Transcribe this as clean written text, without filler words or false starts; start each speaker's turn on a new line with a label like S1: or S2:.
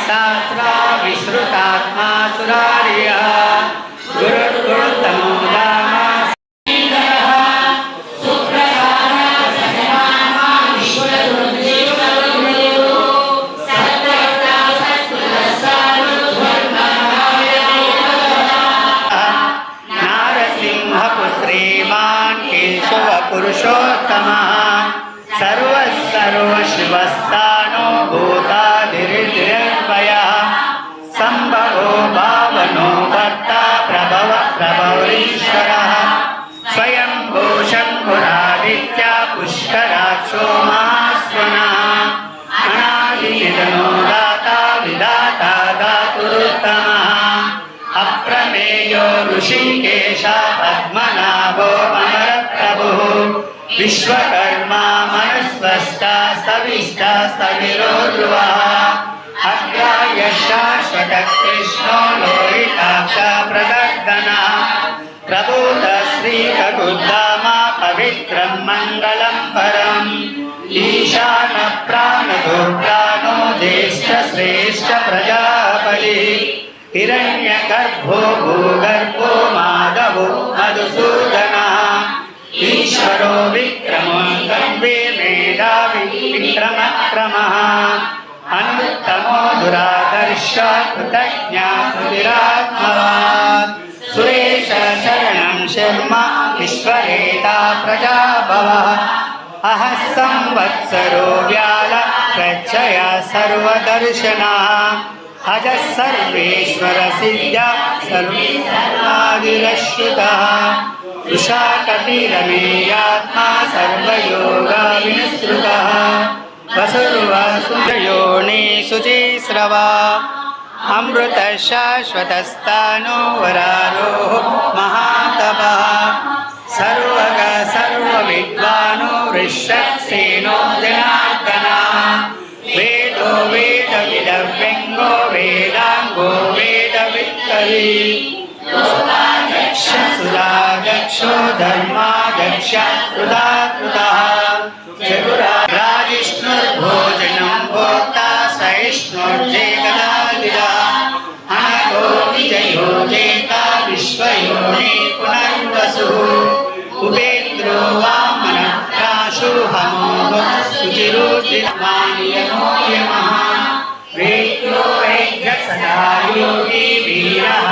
S1: शास्त्रा विश्रुतात्मा सुरार्य गुरुर्गुरुतमो दामा पुरुषोत्तमः सर्वशिवस्थानो भूतादिर्द्रव्यः संभवो भावनो भर्ता प्रभवरीश्वरः स्वयंभू शम्भुरादित्य पुष्कराक्षो महास्वनः अनादिनिधनो दाता विधाता धातुरुत्तमः अप्रमेयो ऋषिकेश पद्मनाभो अमरप्रभुः विश्वकर्मा मनुस्वष्टा स्तविष्टा स्तविरो ध्रुवः अग्राह्य शाश्वत कृष्णो लोहिताक्ष प्रदर्दनः प्रभूत श्रीकगुद्धामा पवित्रं मङ्गलं परम् ईशान प्राणो प्राणो ज्येष्ठ श्रेष्ठ प्रजापति हिरण्यगर्भो भूगर्भो माधवो मधुसूदनः ईश्वरो विक्रमो गम्भे मेधावी विक्रमक्रमः अनुत्तमो दुरादर्श कृतज्ञा कृतिरात्मवान् सुरेश शरणं शर्मा विश्वरेता प्रजाभवः अहः संवत्सरो व्याल प्रच्छया सर्वदर्शनः अजः सर्वेश्वर सिद्ध्या सर्वादिरश्रुतः वृषाकपिरमेयात्मा सर्वयोगा विनिसृतः वसुर्वसुयोनि शुचिस्रवा अमृत शाश्वतस्तानो वरारोः महातपः सर्वग सर्वविद्वानो ऋष्यसेनो जनार्दनः वेदो वेदविदव्यङ्गो वेदाङ्गो वेदवित्तरी सुरादक्षो धर्मादक्ष कृताकृतः चतुराजिष्णुर्भोजनं भोक्ता सहिष्णुर्जेगदादिरा अनघो विजयो जेता विश्वयोनि पुनर्वसुः उपेन्द्रो वामनः प्राशु हमोह शुचिरुर्जिर्मानियमो यमः वेद्यो वैद्य सदा योगी वीरः